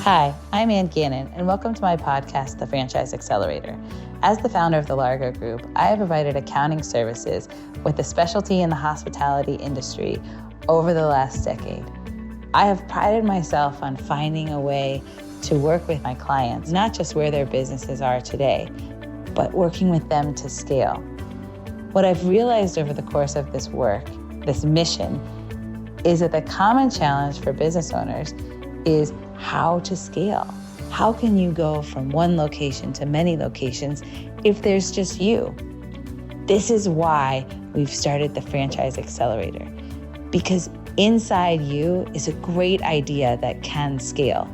Hi, I'm Ann Gannon, and welcome to my podcast, The Franchise Accelerator. As the founder of the Largo Group, I have provided accounting services with a specialty in the hospitality industry over the last decade. I have prided myself on finding a way to work with my clients, not just where their businesses are today, but working with them to scale. What I've realized over the course of this work, this mission, is that the common challenge for business owners is how to scale. How can you go from one location to many locations if there's just you? This is why we've started the Franchise Accelerator, because inside you is a great idea that can scale.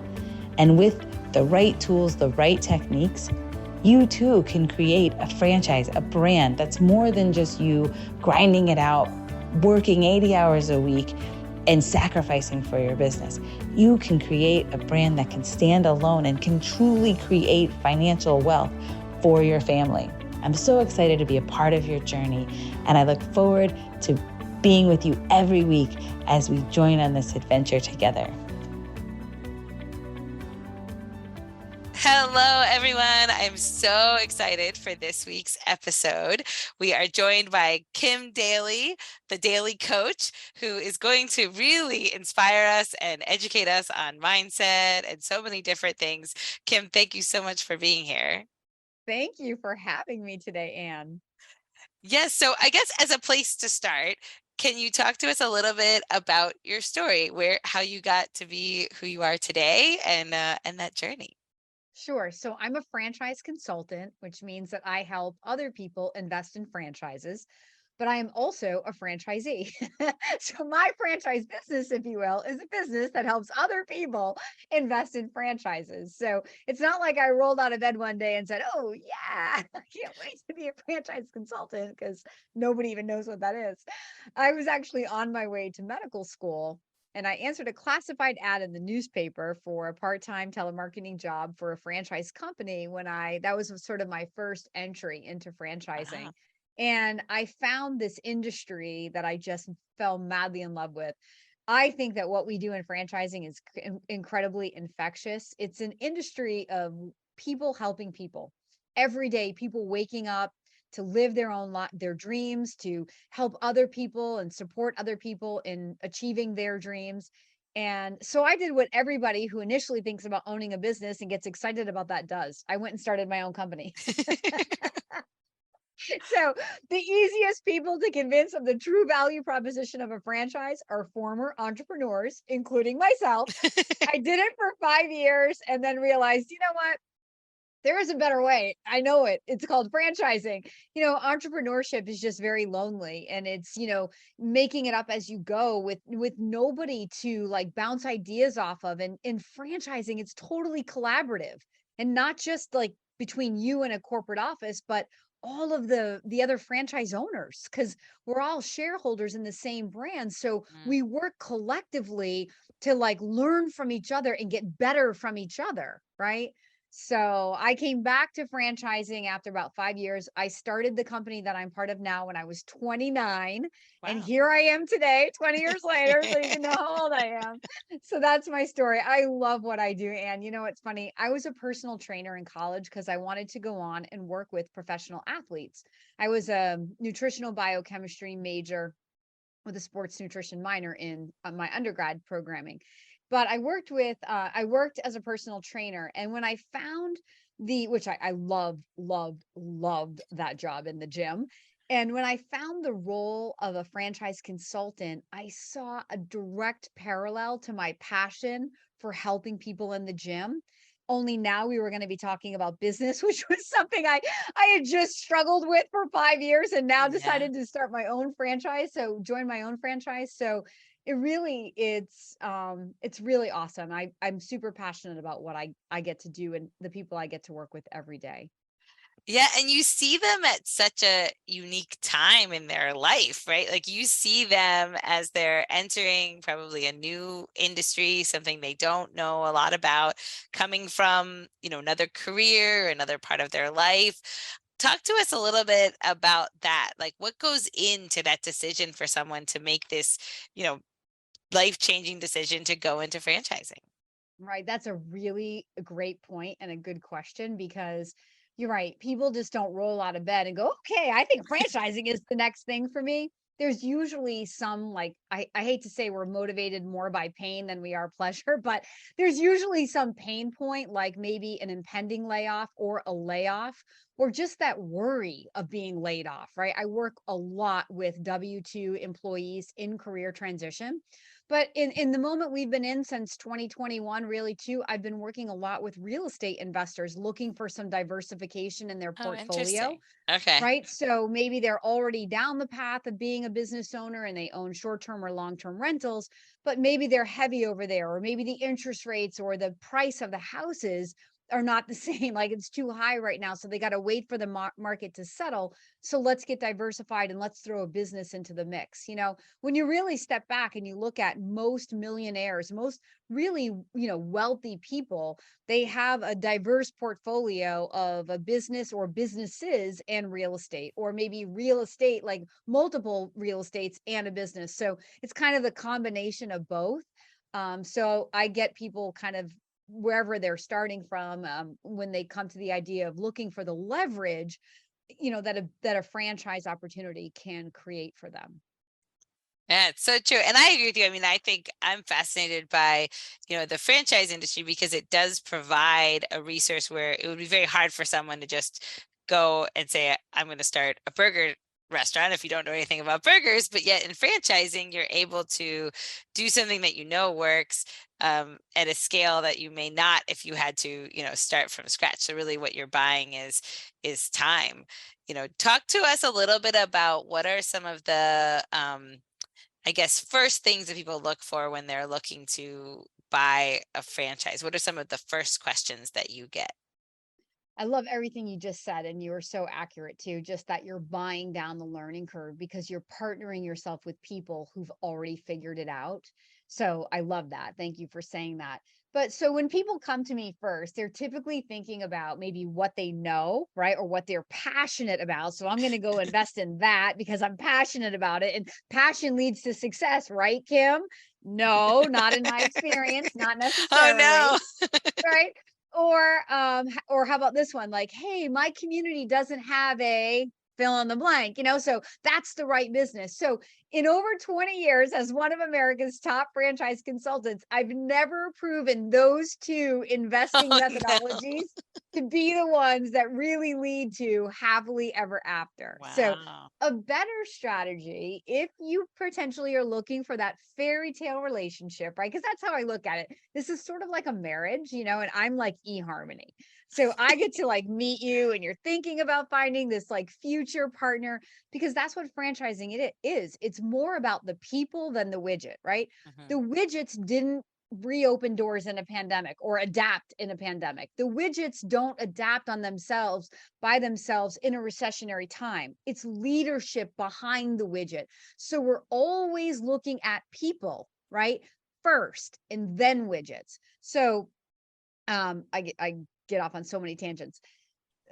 And with the right tools, the right techniques, you too can create a franchise, a brand that's more than just you grinding it out, working 80 hours a week, and sacrificing for your business. You can create a brand that can stand alone and can truly create financial wealth for your family. I'm so excited to be a part of your journey, and I look forward to being with you every week as we join on this adventure together. Hello, everyone. I'm so excited for this week's episode. We are joined by Kim Daly, the Daly coach, who is going to really inspire us and educate us on mindset and so many different things. Kim, thank you so much for being here. Thank you for having me today, Anne. Yes, so I guess as a place to start, can you talk to us a little bit about your story, how you got to be who you are today and that journey? Sure. So I'm a franchise consultant, which means that I help other people invest in franchises, but I am also a franchisee. So my franchise business, if you will, is a business that helps other people invest in franchises. So it's not like I rolled out of bed one day and said, "Oh, yeah, I can't wait to be a franchise consultant," because nobody even knows what that is. I was actually on my way to medical school, and I answered a classified ad in the newspaper for a part-time telemarketing job for a franchise company that was sort of my first entry into franchising. Wow. And I found this industry that I just fell madly in love with. I think that what we do in franchising is incredibly infectious. It's an industry of people helping people. Every day, people waking up to live their dreams, to help other people and support other people in achieving their dreams. And so I did what everybody who initially thinks about owning a business and gets excited about that does. I went and started my own company. So the easiest people to convince of the true value proposition of a franchise are former entrepreneurs, including myself. I did it for 5 years and then realized, you know what? There is a better way. I know it. It's called franchising. Entrepreneurship is just very lonely, and it's, making it up as you go with nobody to like bounce ideas off of. And in franchising, it's totally collaborative, and not just like between you and a corporate office, but all of the other franchise owners, because we're all shareholders in the same brand. So Mm. we work collectively to like learn from each other and get better from each other, right? So I came back to franchising after about 5 years. I started the company that I'm part of now when I was 29. And Wow. here I am today, 20 years later. So you can know how old I am. So that's my story. I love what I do. And it's funny. I was a personal trainer in college because I wanted to go on and work with professional athletes. I was a nutritional biochemistry major with a sports nutrition minor in my undergrad programming. But I worked as a personal trainer. And when I found which I loved that job in the gym. And when I found the role of a franchise consultant, I saw a direct parallel to my passion for helping people in the gym. Only now we were going to be talking about business, which was something I had just struggled with for 5 years and now Yeah. decided to start my own franchise. So join my own franchise. So it's really awesome. I'm super passionate about what I get to do and the people I get to work with every day. Yeah, and you see them at such a unique time in their life, right? Like you see them as they're entering probably a new industry, something they don't know a lot about, coming from, another career, another part of their life. Talk to us a little bit about that. Like what goes into that decision for someone to make this, you know, life-changing decision to go into franchising? Right. That's a really great point and a good question, because you're right. People just don't roll out of bed and go, okay, I think franchising is the next thing for me. There's usually some, like, I hate to say we're motivated more by pain than we are pleasure, but there's usually some pain point, like maybe an impending layoff or a layoff, or just that worry of being laid off, right? I work a lot with W-2 employees in career transition. But in the moment we've been in since 2021, really too, I've been working a lot with real estate investors looking for some diversification in their Oh, portfolio, interesting. Okay. right? So maybe they're already down the path of being a business owner and they own short-term or long-term rentals, but maybe they're heavy over there, or maybe the interest rates or the price of the houses are not the same. Like, it's too high right now. So they got to wait for the market to settle. So let's get diversified and let's throw a business into the mix. When you really step back and you look at most millionaires, most really, wealthy people, they have a diverse portfolio of a business or businesses and real estate, or maybe real estate, like multiple real estates and a business. So it's kind of the combination of both. So I get people kind of wherever they're starting from, when they come to the idea of looking for the leverage, that a franchise opportunity can create for them. Yeah, it's so true. And I agree with you. I mean, I think I'm fascinated by, the franchise industry because it does provide a resource where it would be very hard for someone to just go and say, I'm going to start a burger restaurant if you don't know anything about burgers. But yet in franchising, you're able to do something that works at a scale that you may not if you had to, start from scratch. So really what you're buying is time. Talk to us a little bit about what are some of the I guess first things that people look for when they're looking to buy a franchise. What are some of the first questions that you get? I love everything you just said, and you were so accurate too. Just that you're buying down the learning curve because you're partnering yourself with people who've already figured it out. So I love that. Thank you for saying that. But so when people come to me first, they're typically thinking about maybe what they know, right? Or what they're passionate about. So I'm going to go invest in that because I'm passionate about it. And passion leads to success, right, Kim? No, not in my experience, not Oh necessarily, no. right? Or how about this one? Like, hey, my community doesn't have a fill in the blank, so that's the right business. So in over 20 years as one of America's top franchise consultants, I've never proven those two investing Oh no. methodologies to be the ones that really lead to happily ever after. So Wow. a better strategy, if you potentially are looking for that fairy tale relationship, right? Because that's how I look at it. This is sort of like a marriage, and I'm like eHarmony. So I get to like meet you and you're thinking about finding this like future partner, because that's what franchising it is. It's more about the people than the widget, right? The Mhm. widgets didn't reopen doors in a pandemic or adapt in a pandemic. The widgets don't adapt on themselves by themselves in a recessionary time. It's leadership behind the widget. So we're always looking at people, right? First and then widgets. So I get off on so many tangents.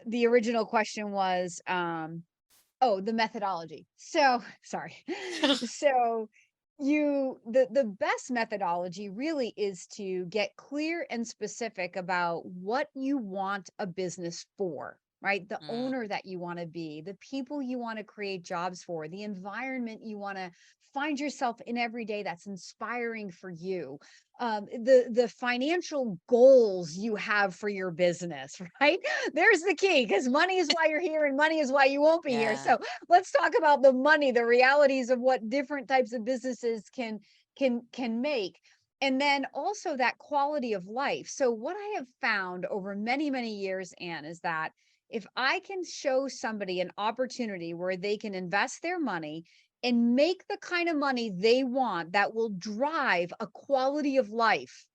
The original question was the methodology. So sorry. So the best methodology really is to get clear and specific about what you want a business for, right? The Mm, owner that you want to be, the people you want to create jobs for, the environment you want to find yourself in every day that's inspiring for you, the financial goals you have for your business, right? There's the key, because money is why you're here and money is why you won't be here. yeah. So let's talk about the money, the realities of what different types of businesses can make. And then also that quality of life. So what I have found over many, many years, Anne, is that if I can show somebody an opportunity where they can invest their money and make the kind of money they want that will drive a quality of life,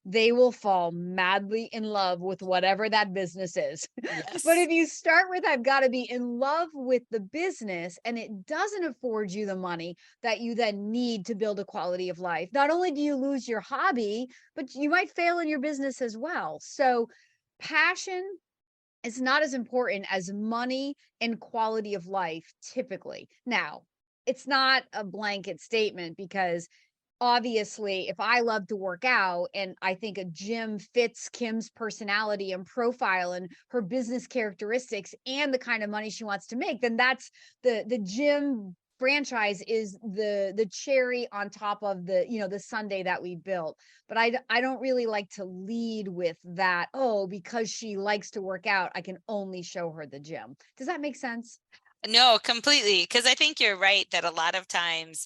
they will fall madly in love with whatever that business is. But Yes. if you start with, I've got to be in love with the business, and it doesn't afford you the money that you then need to build a quality of life, not only do you lose your hobby, but you might fail in your business as well. So passion is not as important as money and quality of life typically. Now, it's not a blanket statement, because obviously, if I love to work out and I think a gym fits Kim's personality and profile and her business characteristics and the kind of money she wants to make, then that's the gym franchise is the cherry on top of the, the sundae that we built. But I don't really like to lead with that. Oh, because she likes to work out, I can only show her the gym. Does that make sense? No, completely. Because I think you're right that a lot of times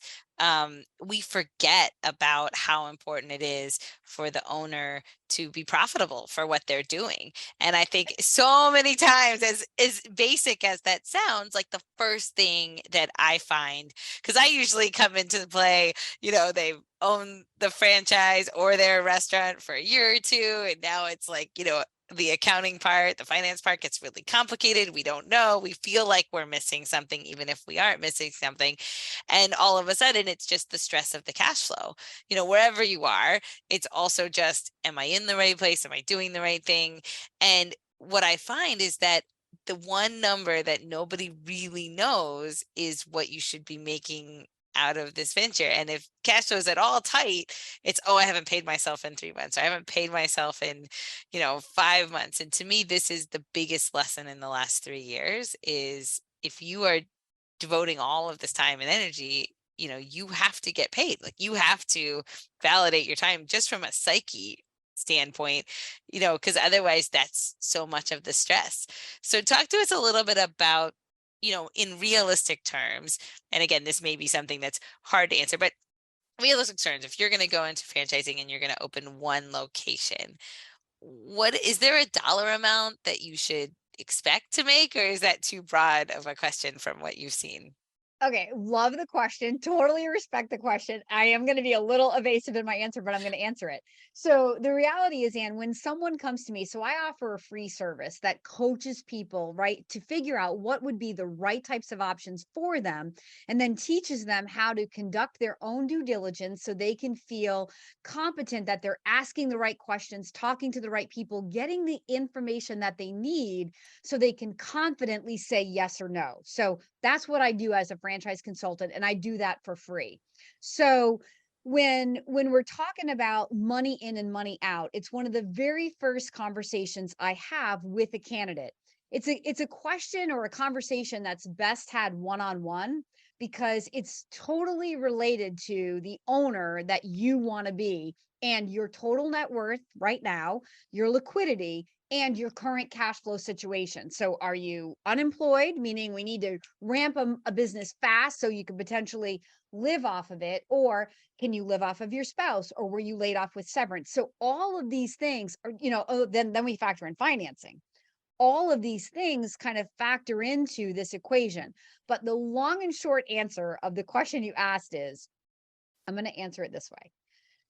we forget about how important it is for the owner to be profitable for what they're doing. And I think so many times, as basic as that sounds, like the first thing that I find, because I usually come into play, they've owned the franchise or their restaurant for a year or two, and now it's like, the accounting part, the finance part gets really complicated. We don't know. We feel like we're missing something, even if we aren't missing something. And all of a sudden, it's just the stress of the cash flow. Wherever you are, it's also just, am I in the right place? Am I doing the right thing? And what I find is that the one number that nobody really knows is what you should be making out of this venture. And if cash flow is at all tight, it's, I haven't paid myself in 3 months, or I haven't paid myself in 5 months. And to me, this is the biggest lesson in the last 3 years, is if you are devoting all of this time and energy, you have to get paid. Like, you have to validate your time just from a psyche standpoint, because otherwise that's so much of the stress. So talk to us a little bit about, in realistic terms, and again, this may be something that's hard to answer, but realistic terms, if you're going to go into franchising and you're going to open one location, what is there a dollar amount that you should expect to make, or is that too broad of a question from what you've seen? Okay, love the question. Totally respect the question. I am going to be a little evasive in my answer, but I'm going to answer it. So the reality is, Anne, when someone comes to me, so I offer a free service that coaches people, right, to figure out what would be the right types of options for them, and then teaches them how to conduct their own due diligence so they can feel competent that they're asking the right questions, talking to the right people, getting the information that they need so they can confidently say yes or no. So that's what I do as a franchise consultant, and I do that for free. So when we're talking about money in and money out, it's one of the very first conversations I have with a candidate. It's a question or a conversation that's best had one-on-one, because it's totally related to the owner that you want to be and your total net worth right now, your liquidity, and your current cash flow situation. So are you unemployed, meaning we need to ramp a business fast so you can potentially live off of it, or can you live off of your spouse, or were you laid off with severance? So all of these things are, then we factor in financing. All of these things kind of factor into this equation. But the long and short answer of the question you asked is, I'm going to answer it this way.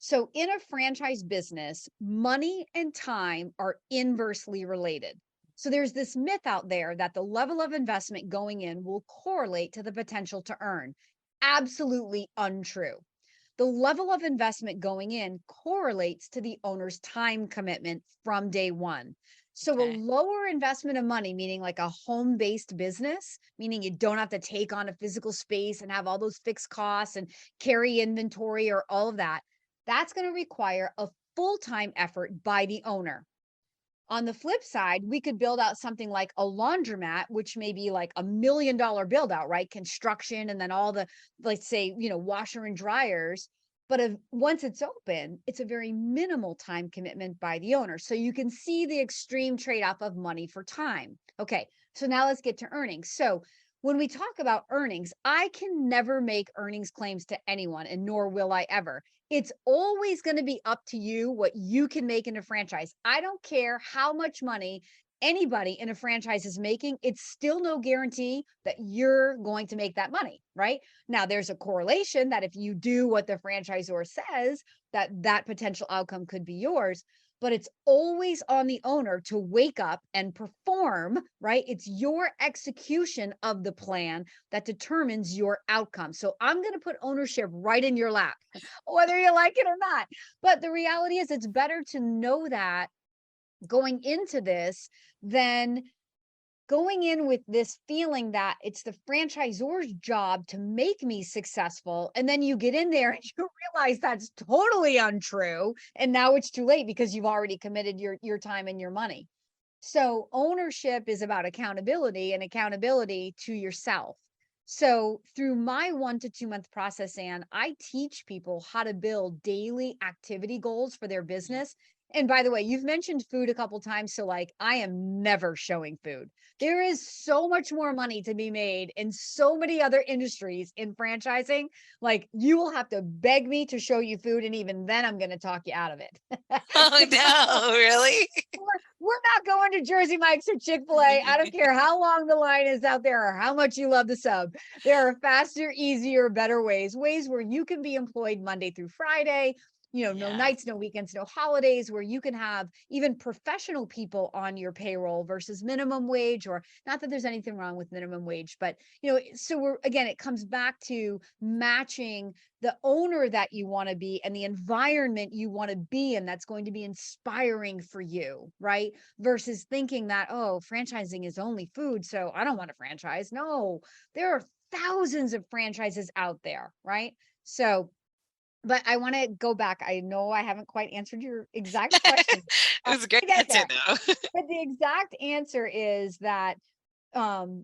So in a franchise business, money and time are inversely related. So there's this myth out there that the level of investment going in will correlate to the potential to earn. Absolutely untrue. The level of investment going in correlates to the owner's time commitment from day one. So a Okay. lower investment of money, meaning like a home-based business, meaning you don't have to take on a physical space and have all those fixed costs and carry inventory or all of that, that's going to require a full-time effort by the owner. On the flip side, we could build out something like a laundromat, which may be like $1 million build out, right? Construction, and then all the, let's say, washer and dryers. But once it's open, it's a very minimal time commitment by the owner. So you can see the extreme trade off of money for time. Okay, so now let's get to earnings. So when we talk about earnings, I can never make earnings claims to anyone, and nor will I ever. It's always going to be up to you what you can make in a franchise. I don't care how much money anybody in a franchise is making. It's still no guarantee that you're going to make that money, right? Now, there's a correlation that if you do what the franchisor says, that potential outcome could be yours. But it's always on the owner to wake up and perform, right? It's your execution of the plan that determines your outcome. So I'm going to put ownership right in your lap, whether you like it or not. But the reality is, it's better to know that going into this than going in with this feeling that it's the franchisor's job to make me successful. And then you get in there and you realize that's totally untrue. And now it's too late because you've already committed your time and your money. So ownership is about accountability and accountability to yourself. So through my 1 to 2 month process, Anne, I teach people how to build daily activity goals for their business. And by the way, you've mentioned food a couple times. So like, I am never showing food. There is so much more money to be made in so many other industries in franchising. Like, you will have to beg me to show you food. And even then I'm going to talk you out of it. Oh no, really? We're not going to Jersey Mike's or Chick-fil-A. I don't care how long the line is out there or how much you love the sub. There are faster, easier, better ways where you can be employed Monday through Friday, no nights, no weekends, no holidays, where you can have even professional people on your payroll versus minimum wage. Or not that there's anything wrong with minimum wage, but so again, it comes back to matching the owner that you want to be and the environment you want to be in that's going to be inspiring for you, right? Versus thinking that, oh, franchising is only food, so I don't want to franchise. No, there are thousands of franchises out there, right? So, but I want to go back. I know I haven't quite answered your exact question. It was a great Get answer there. though. But the exact answer is that um,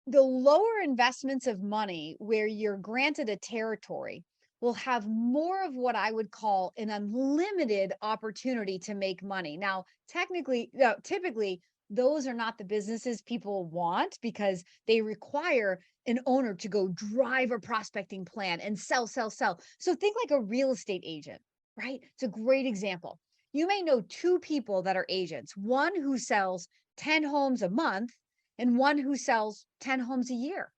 the lower investments of money where you're granted a territory will have more of what I would call an unlimited opportunity to make money. Now, typically, those are not the businesses people want because they require an owner to go drive a prospecting plan and sell, sell, sell. So think like a real estate agent, right? It's a great example. You may know two people that are agents, one who sells 10 homes a month and one who sells 10 homes a year.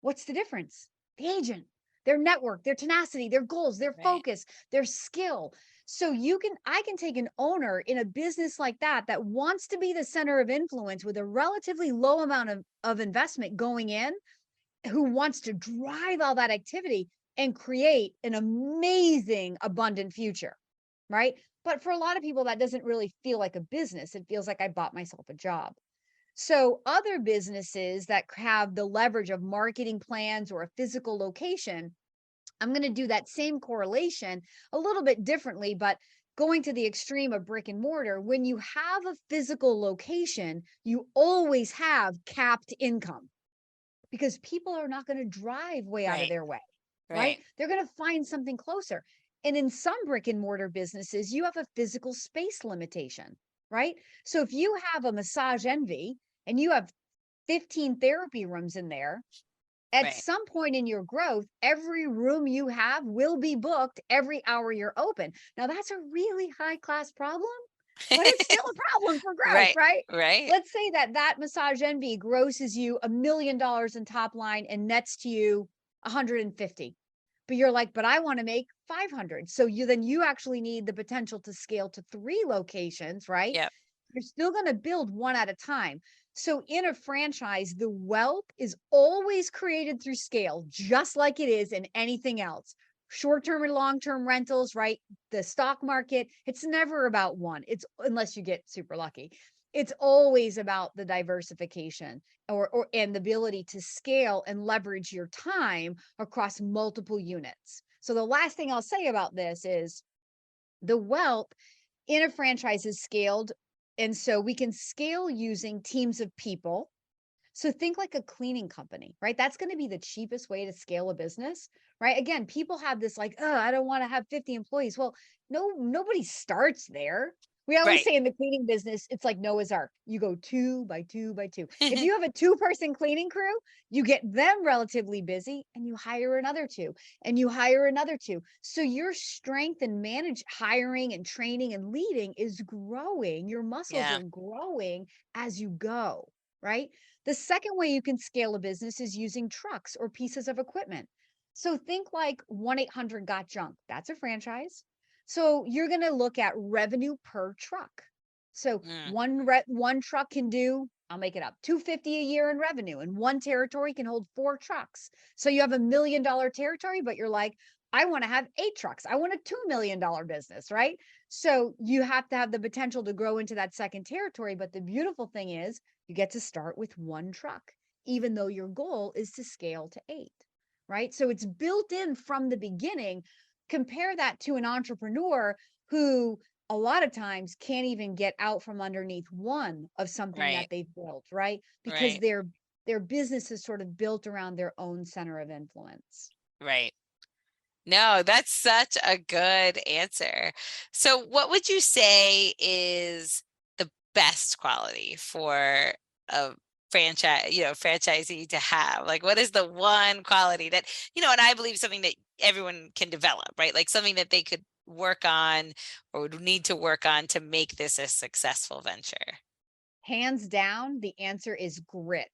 What's the difference? The agent, their network, their tenacity, their goals, their focus, their skill. So I can take an owner in a business like that wants to be the center of influence with a relatively low amount of investment going in, who wants to drive all that activity and create an amazing, abundant future, right? But for a lot of people, that doesn't really feel like a business. It feels like I bought myself a job. So other businesses that have the leverage of marketing plans or a physical location, I'm going to do that same correlation a little bit differently, but going to the extreme of brick and mortar, when you have a physical location, you always have capped income because people are not going to drive way out of their way, right? They're going to find something closer. And in some brick and mortar businesses, you have a physical space limitation, right? So if you have a Massage Envy and you have 15 therapy rooms in there, at some point in your growth, every room you have will be booked every hour you're open. Now, that's a really high class problem, but it's still a problem for growth, right? Let's say that Massage Envy grosses you $1 million in top line and nets to you 150. But you're like, but I want to make 500. So you actually need the potential to scale to 3 locations, right? Yep. You're still going to build one at a time. So in a franchise, the wealth is always created through scale, just like it is in anything else. Short-term and long-term rentals, right? The stock market, it's never about one. It's unless you get super lucky. It's always about the diversification and the ability to scale and leverage your time across multiple units. So the last thing I'll say about this is the wealth in a franchise is scaled. And so we can scale using teams of people. So think like a cleaning company, right? That's going to be the cheapest way to scale a business, right? Again, people have this like, oh, I don't want to have 50 employees. Well, nobody starts there. We always say in the cleaning business, it's like Noah's Ark. You go 2 by 2 by 2. If you have a 2-person cleaning crew, you get them relatively busy and you hire another 2 and you hire another 2. So your strength in hiring and training and leading is growing. Your muscles are growing as you go, right? The second way you can scale a business is using trucks or pieces of equipment. So think like 1-800-GOT-JUNK. That's a franchise. So you're going to look at revenue per truck. So one truck can do, I'll make it up, $250 a year in revenue, and one territory can hold 4 trucks. So you have $1 million territory, but you're like, I want to have 8 trucks. I want a $2 million business, right? So you have to have the potential to grow into that second territory. But the beautiful thing is you get to start with 1 truck, even though your goal is to scale to 8, right? So it's built in from the beginning. Compare that to an entrepreneur who a lot of times can't even get out from underneath one of something that Right. they've built, right? Because Right. their business is sort of built around their own center of influence. Right. No, that's such a good answer. So what would you say is the best quality for a franchisee to have? Like, what is the one quality that, and I believe something that everyone can develop, right? Like something that they could work on or would need to work on to make this a successful venture. Hands down, the answer is grit.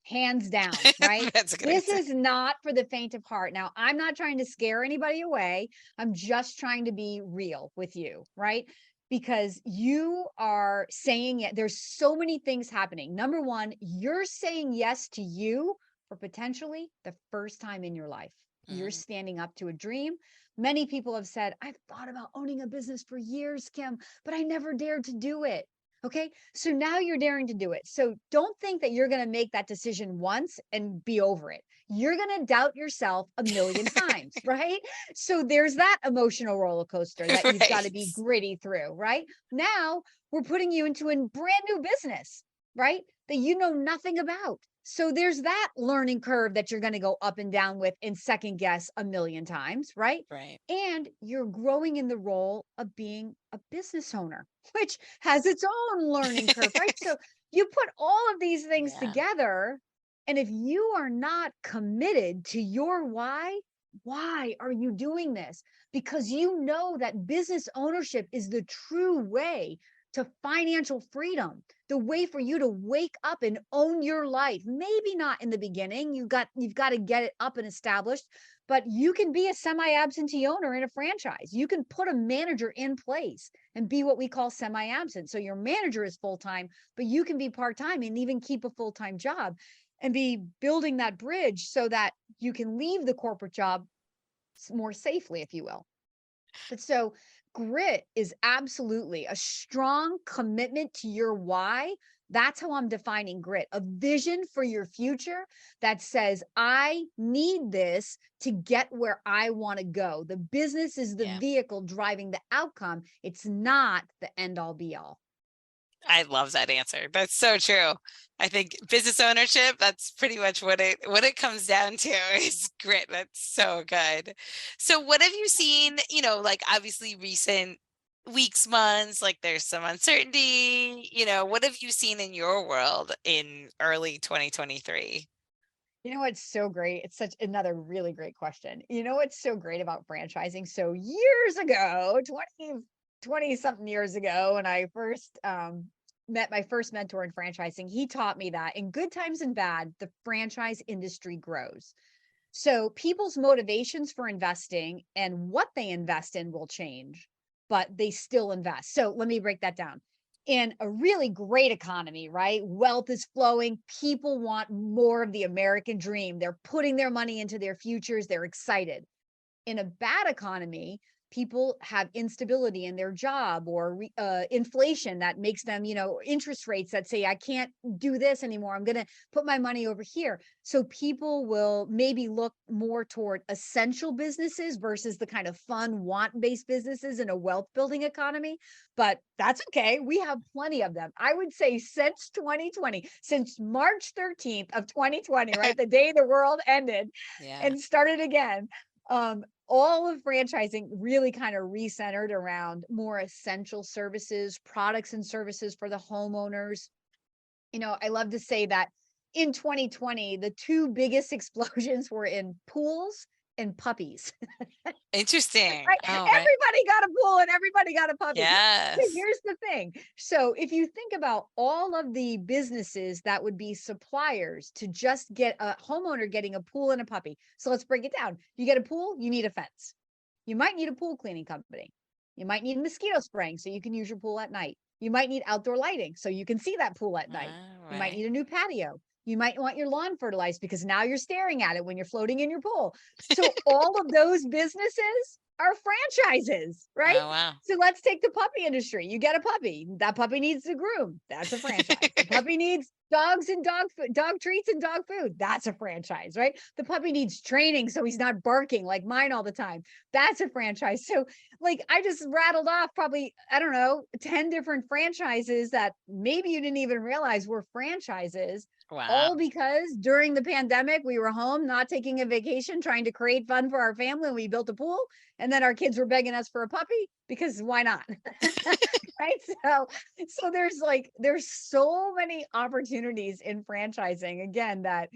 Hands down, right? That's a good This answer. is not for the faint of heart. Now, I'm not trying to scare anybody away. I'm just trying to be real with you, right? Because you are saying it. There's so many things happening. Number one, you're saying yes to you for potentially the first time in your life. You're Mm, standing up to a dream. Many people have said, I've thought about owning a business for years, Kim, but I never dared to do it. Okay. So now you're daring to do it. So don't think that you're going to make that decision once and be over it. You're going to doubt yourself a million times, right? So there's that emotional roller coaster that you've got to be right. gritty through, right? Now we're putting you into a brand new business, right? That you know nothing about. So there's that learning curve that you're going to go up and down with and second guess a million times, right? Right. And you're growing in the role of being a business owner, which has its own learning curve, right? So you put all of these things Yeah. together, and if you are not committed to your why are you doing this? Because you know that business ownership is the true way to financial freedom, the way for you to wake up and own your life. Maybe not in the beginning. You've got to get it up and established, but you can be a semi-absentee owner in a franchise. You can put a manager in place and be what we call semi-absent. So your manager is full-time, but you can be part-time and even keep a full-time job and be building that bridge so that you can leave the corporate job more safely, if you will. But so grit is absolutely a strong commitment to your why. That's how I'm defining grit, a vision for your future that says, I need this to get where I want to go. The business is the Yeah. vehicle driving the outcome. It's not the end all be all. I love that answer. That's so true. I think business ownership, that's pretty much what it comes down to is grit. That's so good. So what have you seen, like obviously recent weeks, months, like there's some uncertainty, what have you seen in your world in early 2023? You know what's so great? It's such another really great question. You know what's so great about franchising? So years ago, 20 something years ago, when I first met my first mentor in franchising, he taught me that in good times and bad, the franchise industry grows. So people's motivations for investing and what they invest in will change, but they still invest. So let me break that down. In a really great economy, right? Wealth is flowing. People want more of the American dream. They're putting their money into their futures. They're excited. In a bad economy, people have instability in their job or inflation that makes them, interest rates that say, I can't do this anymore. I'm going to put my money over here. So people will maybe look more toward essential businesses versus the kind of fun want-based businesses in a wealth building economy. But that's okay. We have plenty of them. I would say since 2020, since March 13th of 2020, right? The day the world ended Yeah. and started again. All of franchising really kind of recentered around more essential services, products and services for the homeowners. I love to say that in 2020, the 2 biggest explosions were in pools and puppies. Interesting. Right? Oh, right. Everybody got a pool and everybody got a puppy. So Yes. here's the thing. So if you think about all of the businesses that would be suppliers to just get a homeowner getting a pool and a puppy. So let's break it down. You get a pool, you need a fence. You might need a pool cleaning company. You might need mosquito spraying so you can use your pool at night. You might need outdoor lighting so you can see that pool at night. You might Right. need a new patio. You might want your lawn fertilized because now you're staring at it when you're floating in your pool. So all of those businesses are franchises, right? Oh, wow. So let's take the puppy industry. You get a puppy. That puppy needs to groom. That's a franchise. The puppy needs dogs and dog food, dog treats and dog food. That's a franchise, right? The puppy needs training so he's not barking like mine all the time. That's a franchise. So like I just rattled off probably, I don't know, 10 different franchises that maybe you didn't even realize were franchises. Wow. All because during the pandemic, we were home, not taking a vacation, trying to create fun for our family. And we built a pool. And then our kids were begging us for a puppy because why not? Right. So there's so many opportunities in franchising again that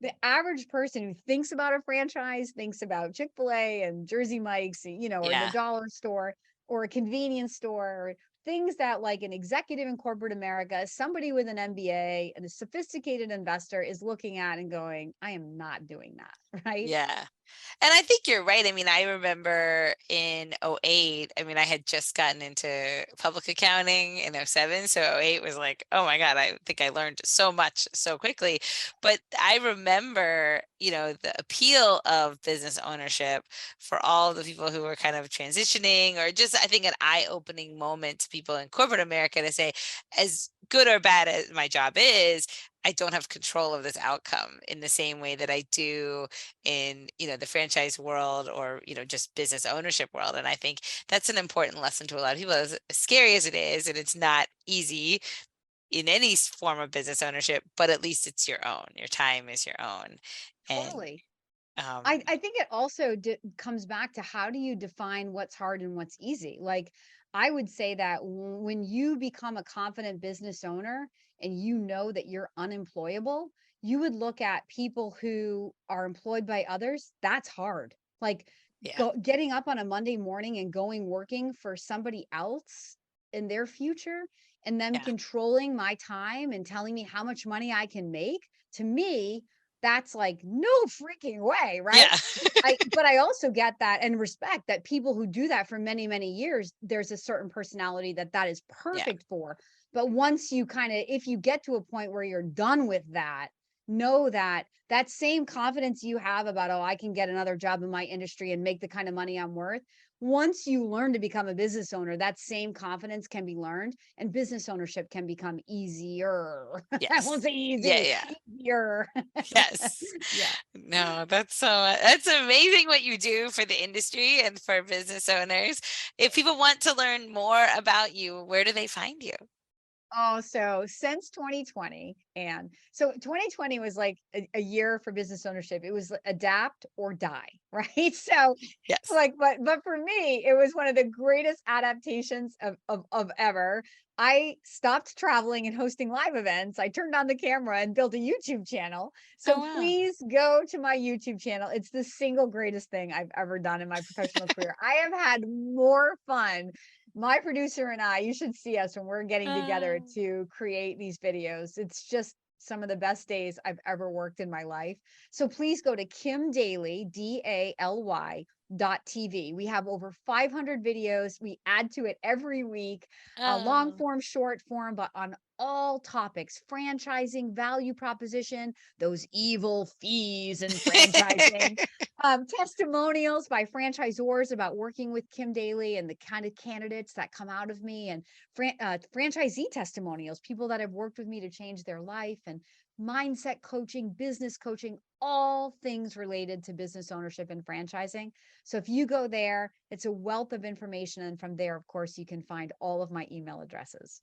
the average person who thinks about a franchise thinks about Chick-fil-A and Jersey Mike's, or the Yeah. dollar store or a convenience store, or things that like an executive in corporate America, somebody with an MBA and a sophisticated investor is looking at and going, I am not doing that. Right. Yeah. And I think you're right. I mean, I remember in '08, I mean, I had just gotten into public accounting in '07. So '08 was like, oh my God, I think I learned so much so quickly. But I remember, the appeal of business ownership for all the people who were kind of transitioning, or just, I think, an eye-opening moment to people in corporate America to say, as good or bad as my job is, I don't have control of this outcome in the same way that I do in, the franchise world, or, just business ownership world. And I think that's an important lesson to a lot of people, as scary as it is, and it's not easy in any form of business ownership, but at least it's your own. Your time is your own. And Totally. um, I think it also comes back to how do you define what's hard and what's easy? Like, I would say that when you become a confident business owner and you know that you're unemployable, you would look at people who are employed by others. That's hard. Like yeah, getting up on a Monday morning and going working for somebody else in their future and them yeah, controlling my time and telling me how much money I can make. To me, that's like no freaking way, right? yeah, But I also get that and respect that people who do that for many, many years, there's a certain personality that is yeah, perfect for. But once you if you get to a point where you're done with that, know that that same confidence you have about, oh, I can get another job in my industry and make the kind of money I'm worth. Once you learn to become a business owner, that same confidence can be learned, and business ownership can become easier. I yes, won't say yeah, easy, yeah. easier. Yes. Yeah. No, that's amazing what you do for the industry and for business owners. If people want to learn more about you, where do they find you? Oh, so since 2020, and so 2020 was like a year for business ownership. It was adapt or die, right? So Yes. like, but for me, it was one of the greatest adaptations of ever. I stopped traveling and hosting live events. I turned on the camera and built a YouTube channel. Oh, So wow. please go to my YouTube channel. It's the single greatest thing I've ever done in my professional career. I have had more fun, my producer and I, you should see us when we're getting together Oh. to create these videos. It's just some of the best days I've ever worked in my life. So please go to Kim Daly, DALY.TV. We have over 500 videos. We add to it every week, long Oh. form, short form, but on all topics: franchising, value proposition, those evil fees and franchising, testimonials by franchisors about working with Kim Daly and the kind of candidates that come out of me, and franchisee testimonials, people that have worked with me to change their life, and mindset coaching, business coaching, all things related to business ownership and franchising. So if you go there, it's a wealth of information. And from there, of course, you can find all of my email addresses.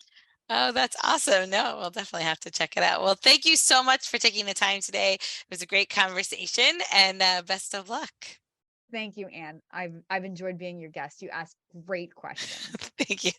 Oh, that's awesome. No, we'll definitely have to check it out. Well, thank you so much for taking the time today. It was a great conversation, and best of luck. Thank you, Anne. I've enjoyed being your guest. You asked great questions. Thank you.